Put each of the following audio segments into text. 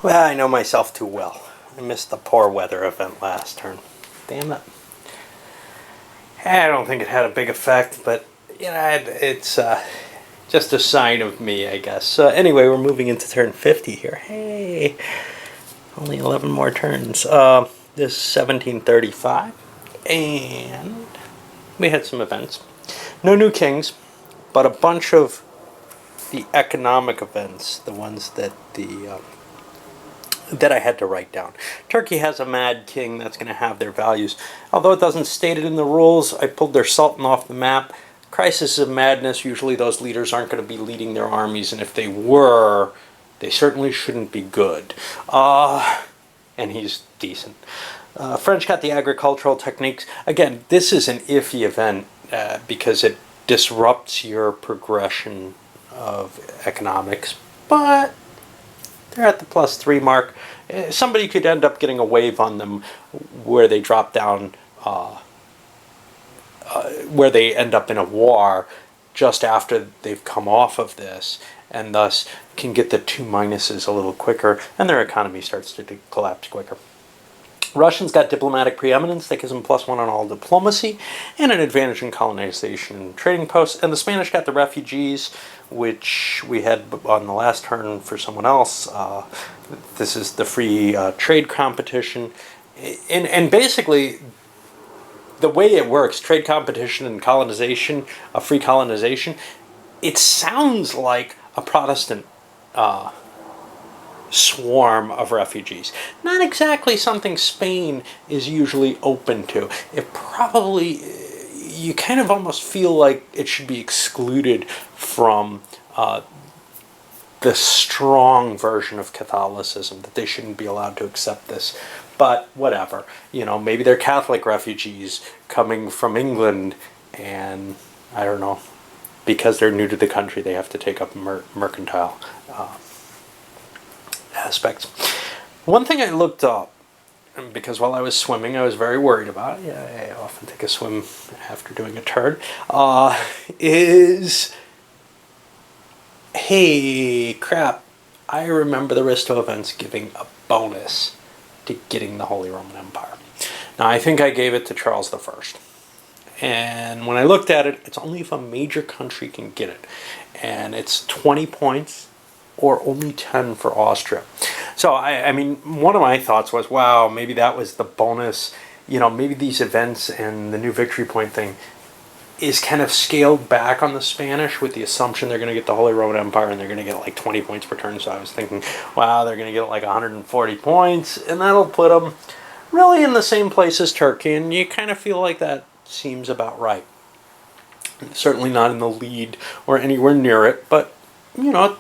Well, I know myself too well. I missed the poor weather event last turn. Damn it. I don't think it had a big effect, but it's just a sign of me, I guess. So anyway, we're moving into turn 50 here. Hey, only 11 more turns. This is 1735, and we had some events. No new kings, but a bunch of the economic events, the ones that that I had to write down. Turkey has a mad king that's going to have their values. Although it doesn't state it in the rules, I pulled their sultan off the map. Crisis of madness, usually those leaders aren't going to be leading their armies, and if they were, they certainly shouldn't be good. And he's decent. French got the agricultural techniques. Again, this is an iffy event because it disrupts your progression of economics, but they're at the +3 mark. Somebody could end up getting a wave on them where they drop down, where they end up in a war just after they've come off of this, and thus can get the 2 minuses a little quicker, and their economy starts to collapse quicker. Russians got diplomatic preeminence. That gives them +1 on all diplomacy and an advantage in colonization and trading posts. And the Spanish got the refugees, which we had on the last turn for someone else. This is the free trade competition. And basically, the way it works, trade competition and colonization, free colonization, it sounds like a Protestant swarm of refugees. Not exactly something Spain is usually open to. It probably, you kind of almost feel like it should be excluded from the strong version of Catholicism, that they shouldn't be allowed to accept this. But whatever, maybe they're Catholic refugees coming from England, and I don't know, because they're new to the country, they have to take up mercantile aspects. One thing I looked up, because while I was swimming, I was very worried about it. Yeah, I often take a swim after doing a turn. Hey, crap, I remember the Risto events giving a bonus to getting the Holy Roman Empire. Now, I think I gave it to Charles I. And when I looked at it, it's only if a major country can get it. And it's 20 points or only 10 for Austria. So, I mean, one of my thoughts was, wow, maybe that was the bonus. Maybe these events and the new victory point thing is kind of scaled back on the Spanish with the assumption they're going to get the Holy Roman Empire and they're going to get like 20 points per turn. So I was thinking, wow, they're going to get like 140 points, and that'll put them really in the same place as Turkey, and you kind of feel like that seems about right. Certainly not in the lead or anywhere near it, but, not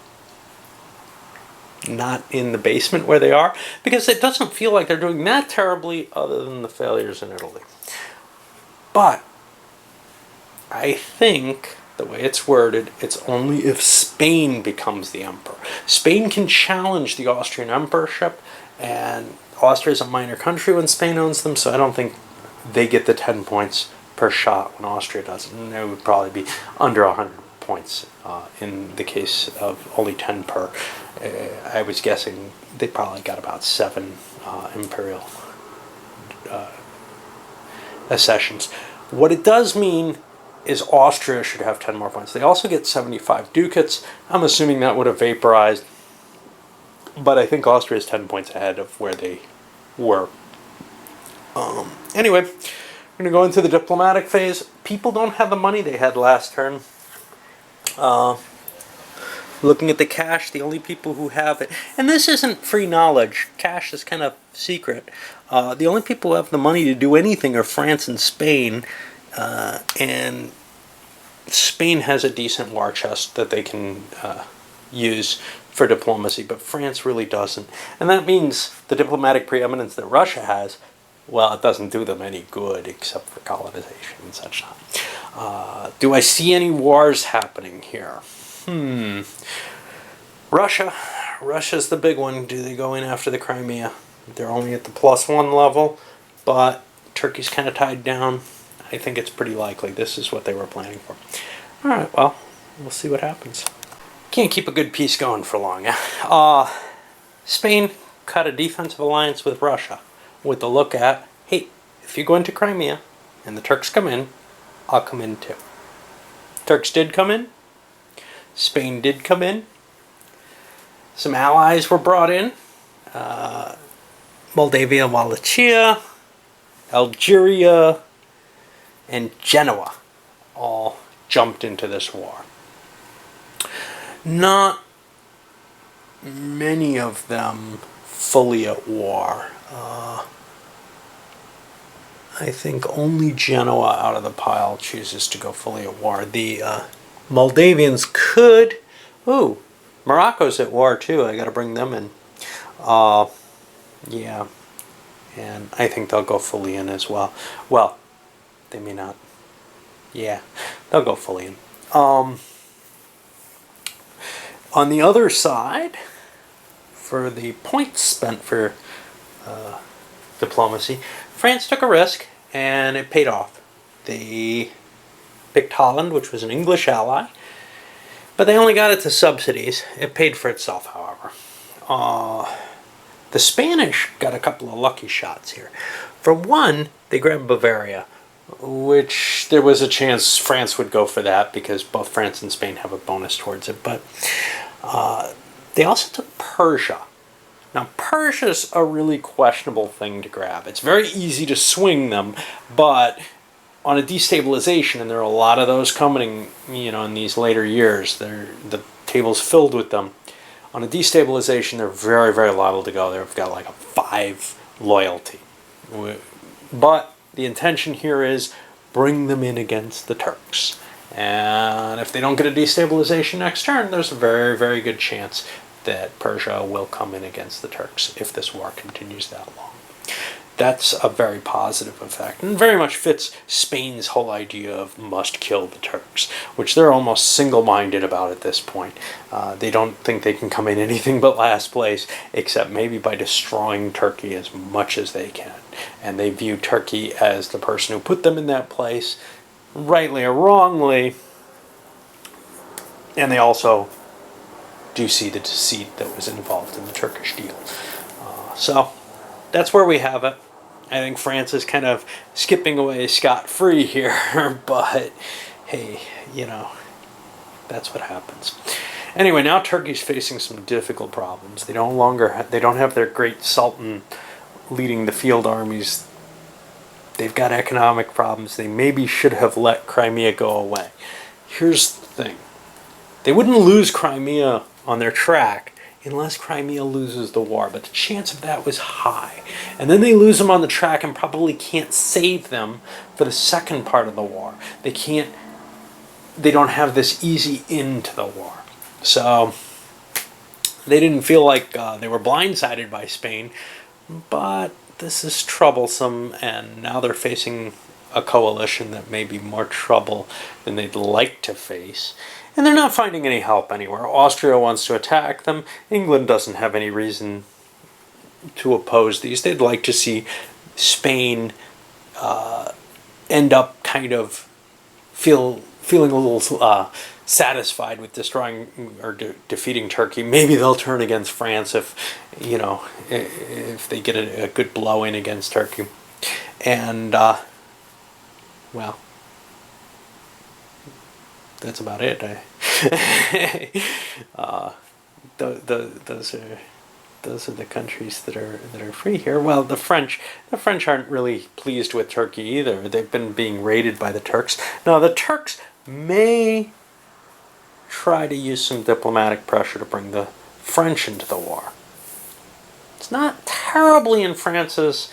in the basement where they are, because it doesn't feel like they're doing that terribly other than the failures in Italy. But I think the way it's worded, it's only if Spain becomes the emperor. Spain can challenge the Austrian emperorship, and Austria is a minor country when Spain owns them, so I don't think they get the 10 points per shot when Austria does. And it would probably be under 100 points in the case of only 10 per. I was guessing they probably got about 7 imperial accessions. What it does mean is Austria should have 10 more points. They also get 75 ducats. I'm assuming that would have vaporized, but I think Austria is 10 points ahead of where they were. Anyway, we're going to go into the diplomatic phase. People don't have the money they had last turn. Looking at the cash, the only people who have it, and this isn't free knowledge, cash is kind of secret, the only people who have the money to do anything are France and Spain, and Spain has a decent war chest that they can use for diplomacy, but France really doesn't. And that means the diplomatic preeminence that Russia has, well, it doesn't do them any good except for colonization and such not. Do I see any wars happening here? Russia's the big one. Do they go in after the Crimea? They're only at the +1 level, but Turkey's kind of tied down. I think it's pretty likely this is what they were planning for. All right, well, we'll see what happens. Can't keep a good peace going for long. Spain, cut a defensive alliance with Russia with the look at, hey, if you go into Crimea and the Turks come in, I'll come in too. Turks did come in. Spain did come in. Some allies were brought in. Moldavia, Wallachia, Algeria, and Genoa all jumped into this war. Not many of them fully at war. I think only Genoa out of the pile chooses to go fully at war. The Moldavians could. Ooh, Morocco's at war too. I got to bring them in. Yeah, and I think they'll go fully in as well. Well, they may not. Yeah, they'll go fully in. On the other side, for the points spent for diplomacy, France took a risk and it paid off. They picked Holland, which was an English ally, but they only got it to subsidies. It paid for itself, however. The Spanish got a couple of lucky shots here. For one, they grabbed Bavaria, which there was a chance France would go for that because both France and Spain have a bonus towards it. But they also took Persia. Now, Persia's a really questionable thing to grab. It's very easy to swing them, but on a destabilization, and there are a lot of those coming, in these later years, the table's filled with them. On a destabilization, they're very, very liable to go. They've got like a 5 loyalty. But the intention here is bring them in against the Turks. And if they don't get a destabilization next turn, there's a very, very good chance that Persia will come in against the Turks if this war continues that long. That's a very positive effect and very much fits Spain's whole idea of must kill the Turks, which they're almost single-minded about at this point. They don't think they can come in anything but last place, except maybe by destroying Turkey as much as they can. And they view Turkey as the person who put them in that place, rightly or wrongly, and they also do see the deceit that was involved in the Turkish deal. So that's where we have it. I think France is kind of skipping away scot-free here, but hey, that's what happens. Anyway, now Turkey's facing some difficult problems. They don't have their great sultan leading the field armies. They've got economic problems. They maybe should have let Crimea go away. Here's the thing. They wouldn't lose Crimea on their track unless Crimea loses the war, but the chance of that was high. And then they lose them on the track and probably can't save them for the second part of the war. They don't have this easy into the war. So they didn't feel like they were blindsided by Spain, but this is troublesome, and now they're facing a coalition that may be more trouble than they'd like to face. And they're not finding any help anywhere. Austria wants to attack them. England doesn't have any reason to oppose these. They'd like to see Spain end up kind of feeling a little satisfied with destroying or defeating Turkey. Maybe they'll turn against France if they get a good blow in against Turkey. And well, that's about it. Those are the countries that are free here. Well, the French aren't really pleased with Turkey either. They've been being raided by the Turks. Now, the Turks may try to use some diplomatic pressure to bring the French into the war. It's not terribly in France's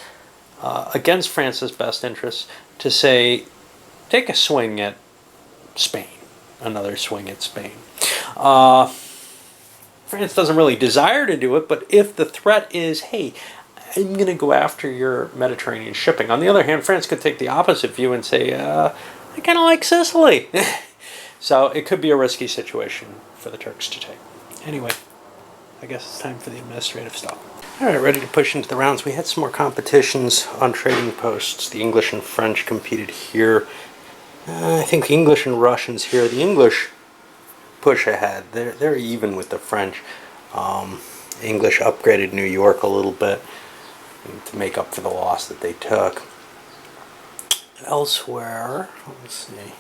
against France's best interests to say, take a swing at Spain. Another swing at Spain. France doesn't really desire to do it, but if the threat is, hey, I'm going to go after your Mediterranean shipping. On the other hand, France could take the opposite view and say, I kind of like Sicily. So it could be a risky situation for the Turks to take. Anyway, I guess it's time for the administrative stuff. All right, ready to push into the rounds. We had some more competitions on trading posts. The English and French competed here. I think the English and Russians here. The English push ahead. They're even with the French. English upgraded New York a little bit to make up for the loss that they took. Elsewhere, let's see.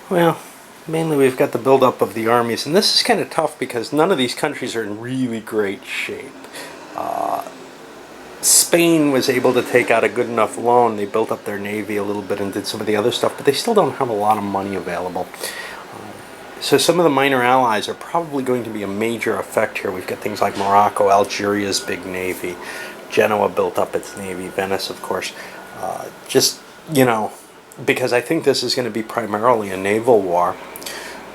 Well, mainly we've got the buildup of the armies, and this is kind of tough because none of these countries are in really great shape. Spain was able to take out a good enough loan. They built up their navy a little bit and did some of the other stuff, but they still don't have a lot of money available. So some of the minor allies are probably going to be a major effect here. We've got things like Morocco, Algeria's big navy. Genoa built up its navy. Venice, of course. Just, you know, because I think this is going to be primarily a naval war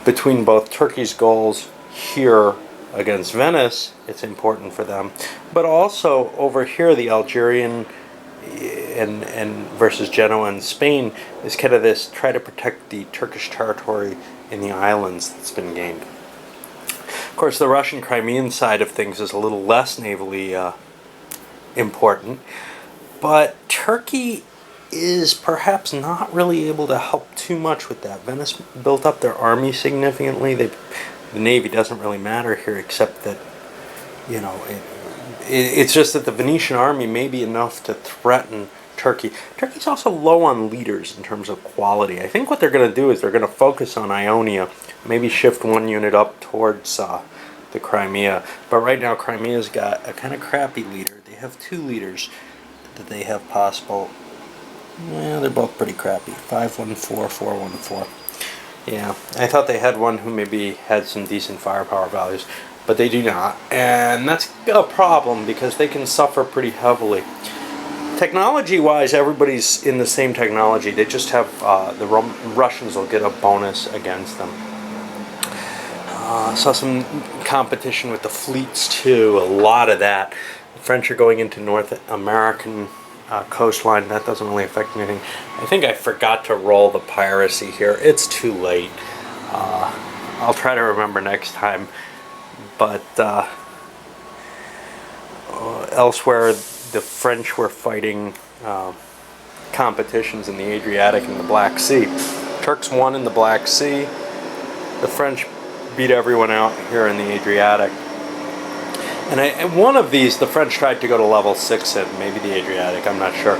between both Turkey's goals here against Venice. It's important for them, but also over here the Algerian and versus Genoa and Spain is kind of this try to protect the Turkish territory in the islands that's been gained. Of course, the Russian Crimean side of things is a little less navally important, but Turkey is perhaps not really able to help too much with that. Venice built up their army significantly. The navy doesn't really matter here, except that, you know, it's just that the Venetian army may be enough to threaten Turkey. Turkey's also low on leaders in terms of quality. I think what they're going to do is they're going to focus on Ionia, maybe shift one unit up towards the Crimea. But right now, Crimea's got a kind of crappy leader. They have two leaders that they have possible. Well, they're both pretty crappy. 514, 414. Yeah, I thought they had one who maybe had some decent firepower values, but they do not. And that's a problem because they can suffer pretty heavily. Technology-wise, everybody's in the same technology. They just have, the Russians will get a bonus against them. Saw some competition with the fleets too, a lot of that. The French are going into North American coastline. That doesn't really affect anything. I think I forgot to roll the piracy here. It's too late. I'll try to remember next time. But elsewhere, the French were fighting competitions in the Adriatic and the Black Sea. Turks won in the Black Sea. The French beat everyone out here in the Adriatic. And one of these, the French tried to go to level 6 in, maybe the Adriatic, I'm not sure.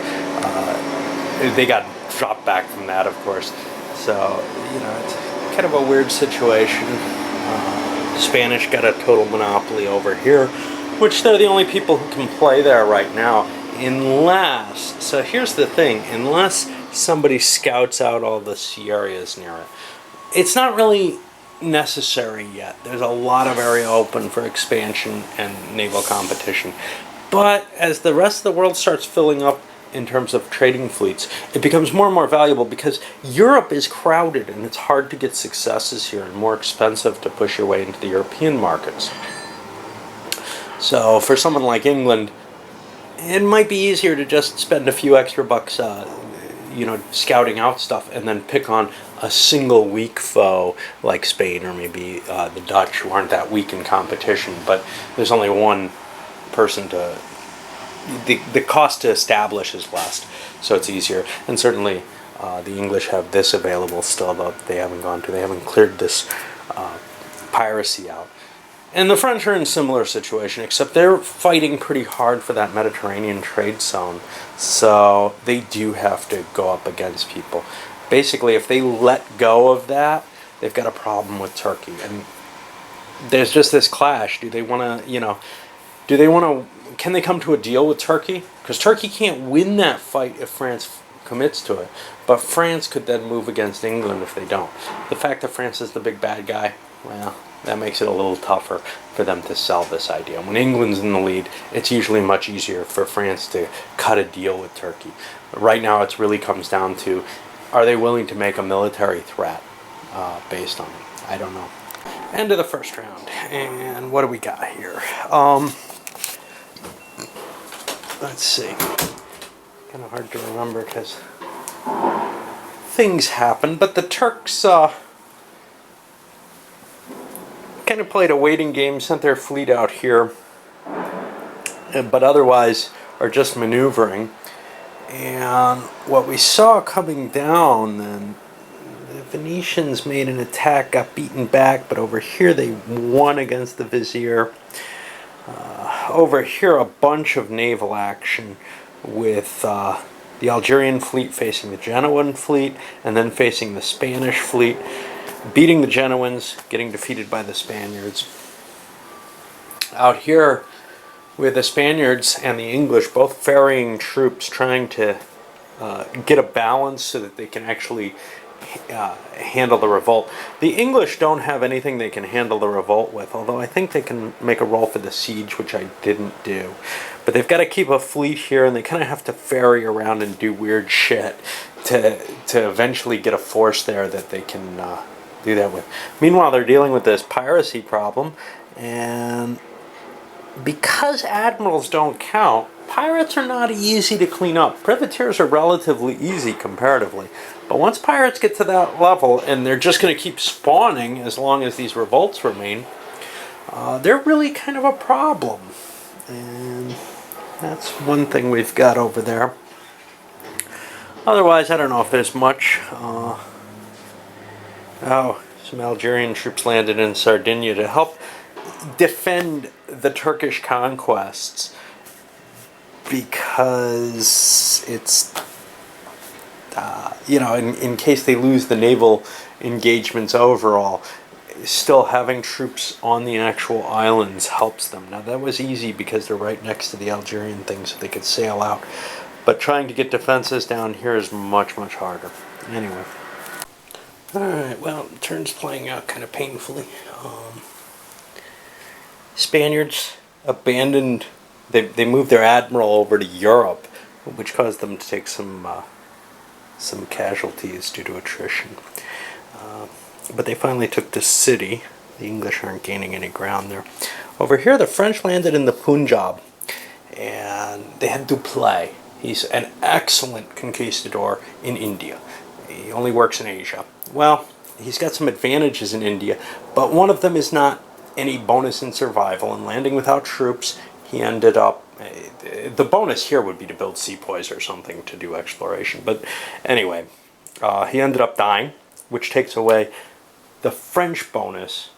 They got dropped back from that, of course. So, you know, it's kind of a weird situation. Spanish got a total monopoly over here, which they're the only people who can play there right now. Unless, so here's the thing, unless somebody scouts out all the sea areas near it. It's not really necessary yet. There's a lot of area open for expansion and naval competition. But as the rest of the world starts filling up in terms of trading fleets, it becomes more and more valuable because Europe is crowded and it's hard to get successes here and more expensive to push your way into the European markets. So for someone like England, it might be easier to just spend a few extra bucks you know, scouting out stuff and then pick on a single weak foe like Spain or maybe the Dutch, who aren't that weak in competition, but there's only one person to, the cost to establish is less, so it's easier. And certainly the English have this available still, though they haven't cleared this piracy out. And the French are in a similar situation, except they're fighting pretty hard for that Mediterranean trade zone. So they do have to go up against people. Basically, if they let go of that, they've got a problem with Turkey. And there's just this clash. Do they want to, you know, can they come to a deal with Turkey? Because Turkey can't win that fight if France commits to it. But France could then move against England if they don't. The fact that France is the big bad guy, well, that makes it a little tougher for them to sell this idea. When England's in the lead, it's usually much easier for France to cut a deal with Turkey. Right now, it really comes down to, are they willing to make a military threat based on it? I don't know. End of the first round. And what do we got here? Let's see. Kind of hard to remember because things happen. But the Turks kind of played a waiting game, sent their fleet out here, but otherwise are just maneuvering. And what we saw coming down, then the Venetians made an attack, got beaten back, but over here they won against the Vizier. Over here, a bunch of naval action with the Algerian fleet facing the Genoan fleet, and then facing the Spanish fleet, beating the Genoans, getting defeated by the Spaniards. Out here, with the Spaniards and the English both ferrying troops, trying to get a balance so that they can actually handle the revolt. The English don't have anything they can handle the revolt with, although I think they can make a roll for the siege, which I didn't do. But they've got to keep a fleet here, and they kind of have to ferry around and do weird shit to eventually get a force there that they can do that with. Meanwhile, they're dealing with this piracy problem, and because admirals don't count, pirates are not easy to clean up. Privateers are relatively easy comparatively. But once pirates get to that level, and they're just going to keep spawning as long as these revolts remain, they're really kind of a problem. And that's one thing we've got over there. Otherwise, I don't know if there's much. Some Algerian troops landed in Sardinia to help defend the Turkish conquests, because it's in case they lose the naval engagements overall, still having troops on the actual islands helps them. Now that was easy because they're right next to the Algerian thing, so they could sail out, but trying to get defenses down here is much harder. Anyway, alright, well, turn's playing out kind of painfully. Spaniards abandoned, they moved their admiral over to Europe, which caused them to take some casualties due to attrition. But they finally took the city. The English aren't gaining any ground there. Over here, the French landed in the Punjab, and they had Dupleix. He's an excellent conquistador in India. He only works in Asia. Well, he's got some advantages in India, but one of them is not any bonus in survival. And landing without troops, he ended up... the bonus here would be to build sepoys or something to do exploration. But anyway, he ended up dying, which takes away the French bonus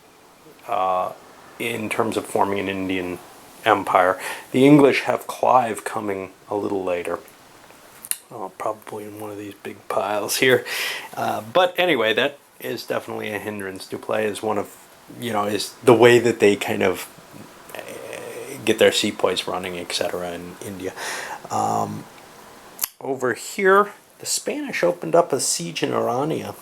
in terms of forming an Indian empire. The English have Clive coming a little later. Probably in one of these big piles here. But anyway, that is definitely a hindrance. Dupleix is one of, is the way that they kind of get their sepoys running, etc. in India. Over here, the Spanish opened up a siege in Iran,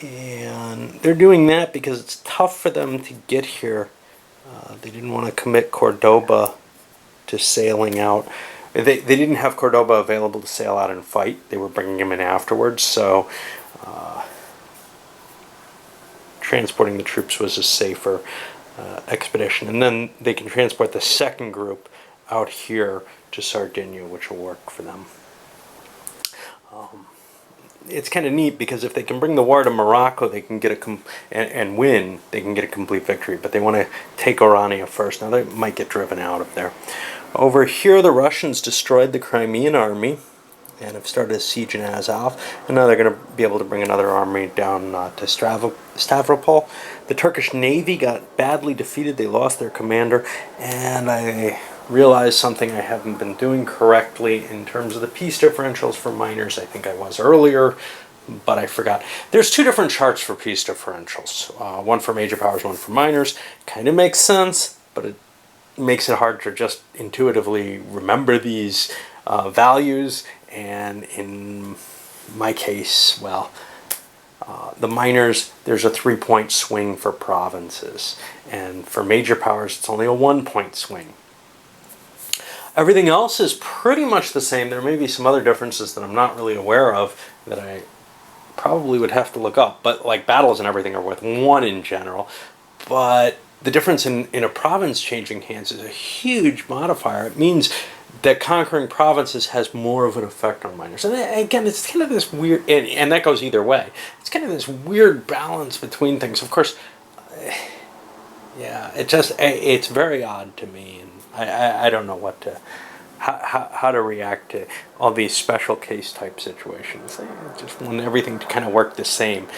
and they're doing that because it's tough for them to get here. They didn't want to commit Cordoba to sailing out. They didn't have Cordoba available to sail out and fight. They were bringing him in afterwards, so transporting the troops was a safer expedition. And then they can transport the second group out here to Sardinia, which will work for them. It's kind of neat because if they can bring the war to Morocco, they can get and win. They can get a complete victory, but they want to take Orania first. Now they might get driven out of there. Over here, the Russians destroyed the Crimean army and have started a siege in Azov. And now they're going to be able to bring another army down to Stavropol. The Turkish Navy got badly defeated. They lost their commander, and I realized something I haven't been doing correctly in terms of the peace differentials for miners. I think I was earlier, but I forgot. There's two different charts for peace differentials. One for major powers, one for miners. Kind of makes sense, but it makes it hard to just intuitively remember these values. And in my case, well, the miners, there's a 3-point swing for provinces. And for major powers, it's only a 1-point swing. Everything else is pretty much the same. There may be some other differences that I'm not really aware of that I probably would have to look up. But like battles and everything are worth 1 in general. But the difference in a province changing hands is a huge modifier. It means that conquering provinces has more of an effect on miners. And again, it's kind of this weird, and that goes either way. It's kind of this weird balance between things. Of course, yeah, it's very odd to me, and I don't know what how to react to all these special case type situations. They just want everything to kind of work the same,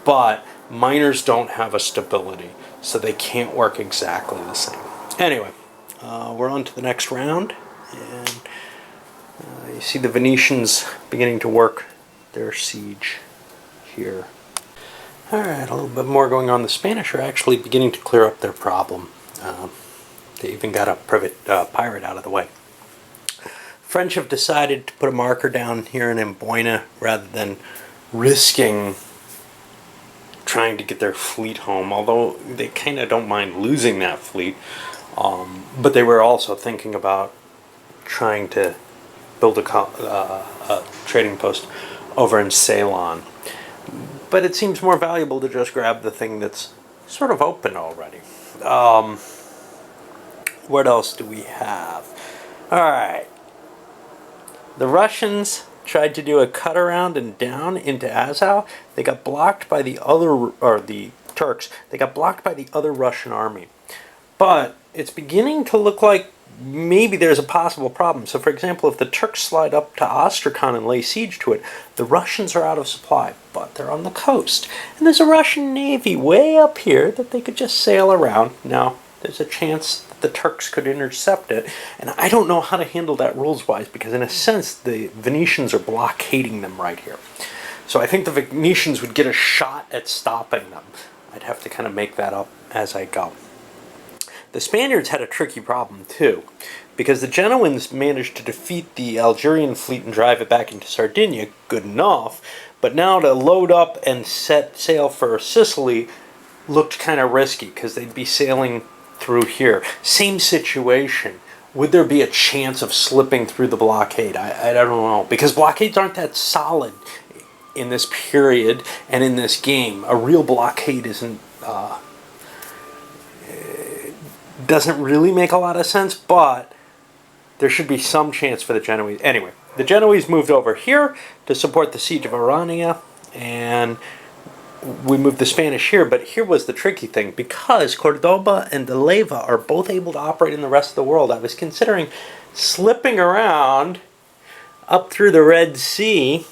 but minors don't have a stability, so they can't work exactly the same. Anyway, we're on to the next round, and you see the Venetians beginning to work their siege here. Alright, a little bit more going on. The Spanish are actually beginning to clear up their problem. They even got a pirate out of the way. French have decided to put a marker down here in Amboina rather than risking trying to get their fleet home, although they kind of don't mind losing that fleet. But they were also thinking about trying to build a trading post over in Ceylon. But it seems more valuable to just grab the thing that's sort of open already. What else do we have? Alright. The Russians tried to do a cut around and down into Azov. They got blocked by the Turks. They got blocked by the other Russian army. But it's beginning to look like maybe there's a possible problem. So, for example, if the Turks slide up to Astrakhan and lay siege to it, the Russians are out of supply, but they're on the coast. And there's a Russian navy way up here that they could just sail around. Now, there's a chance that the Turks could intercept it, and I don't know how to handle that rules-wise, because in a sense, the Venetians are blockading them right here. So I think the Venetians would get a shot at stopping them. I'd have to kind of make that up as I go. The Spaniards had a tricky problem too, because the Genoans managed to defeat the Algerian fleet and drive it back into Sardinia, good enough, but now to load up and set sail for Sicily looked kind of risky, because they'd be sailing through here. Same situation. Would there be a chance of slipping through the blockade? I don't know, because blockades aren't that solid in this period and in this game. A real blockade doesn't really make a lot of sense, but there should be some chance for the Genoese. Anyway, the Genoese moved over here to support the siege of Arania, and we moved the Spanish here, but here was the tricky thing. Because Cordoba and De Leyva are both able to operate in the rest of the world, I was considering slipping around up through the Red Sea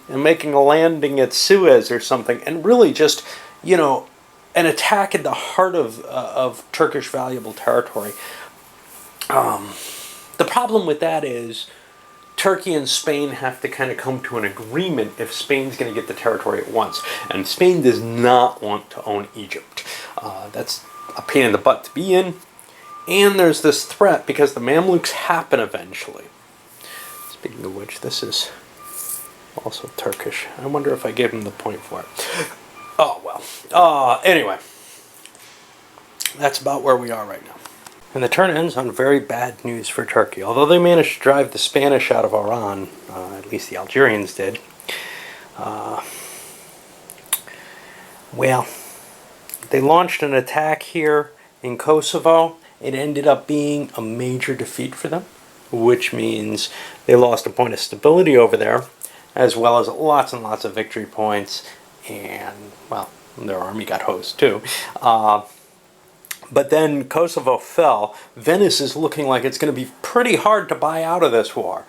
and making a landing at Suez or something, and really just, you know, an attack at the heart of Turkish valuable territory. The problem with that is Turkey and Spain have to kind of come to an agreement if Spain's going to get the territory at once. And Spain does not want to own Egypt. That's a pain in the butt to be in. And there's this threat because the Mamluks happen eventually. Speaking of which, this is also Turkish. I wonder if I gave him the point for it. Oh, well. Anyway, that's about where we are right now. And the turn ends on very bad news for Turkey. Although they managed to drive the Spanish out of Oran, at least the Algerians did, well, they launched an attack here in Kosovo. It ended up being a major defeat for them, which means they lost a point of stability over there, as well as lots and lots of victory points, and, well, their army got hosed too. But then Kosovo fell. Venice is looking like it's going to be pretty hard to buy out of this war.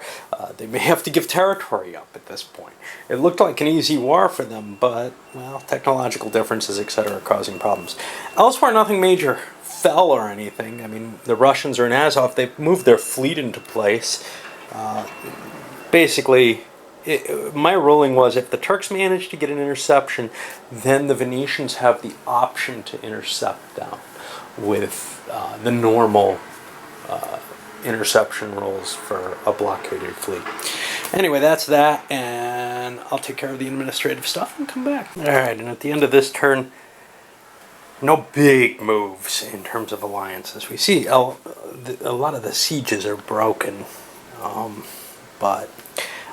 They may have to give territory up at this point. It looked like an easy war for them, but, well, technological differences, etc., are causing problems. Elsewhere, nothing major fell or anything. I mean, the Russians are in Azov. They've moved their fleet into place. Basically, my ruling was if the Turks manage to get an interception, then the Venetians have the option to intercept them with the normal interception rules for a blockaded fleet. Anyway, that's that, and I'll take care of the administrative stuff and come back. Alright, and at the end of this turn, no big moves in terms of alliances. We see a lot of the sieges are broken, but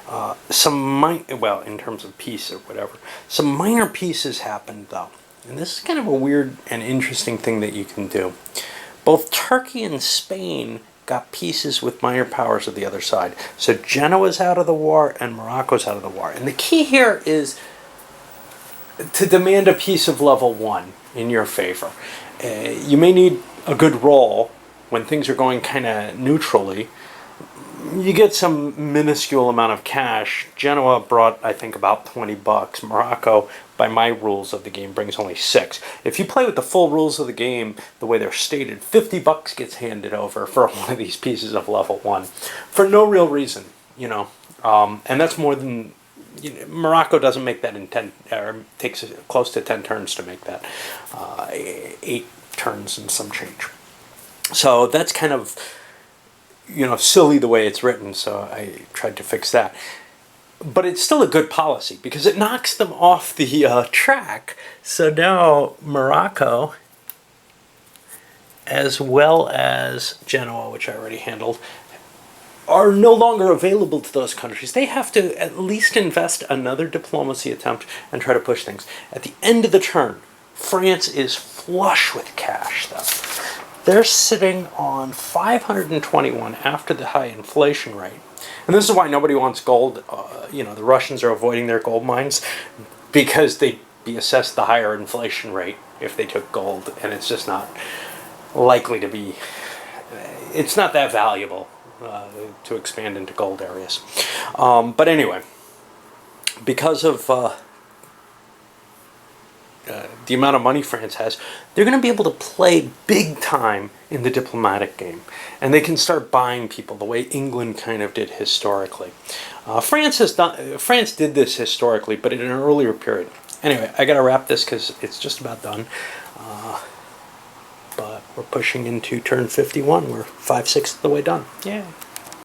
well, in terms of peace or whatever, some minor pieces happened though. And this is kind of a weird and interesting thing that you can do. Both Turkey and Spain got pieces with minor powers of the other side. So Genoa's out of the war and Morocco's out of the war. And the key here is to demand a peace of level 1 in your favor. You may need a good roll when things are going kind of neutrally. you get some minuscule amount of cash. Genoa brought, I think, about $20. Morocco, by my rules of the game, brings only 6. If you play with the full rules of the game, the way they're stated, $50 gets handed over for one of these pieces of level 1 for no real reason, and that's more than Morocco doesn't make that in 10, or takes close to 10 turns to make that, 8 turns and some change. So that's kind of silly the way it's written, so I tried to fix that. But it's still a good policy because it knocks them off the track. So now Morocco, as well as Genoa, which I already handled, are no longer available to those countries. They have to at least invest another diplomacy attempt and try to push things. At the end of the turn, France is flush with cash, though. They're sitting on 521 after the high inflation rate. And this is why nobody wants gold. The Russians are avoiding their gold mines because they'd be assessed the higher inflation rate if they took gold. And it's just not likely to be, it's not that valuable to expand into gold areas. But anyway, because of the amount of money France has, they're going to be able to play big time in the diplomatic game. And they can start buying people the way England kind of did historically. France did this historically, but in an earlier period. Anyway, I got to wrap this because it's just about done. But we're pushing into turn 51. We're 5/6 of the way done. Yeah.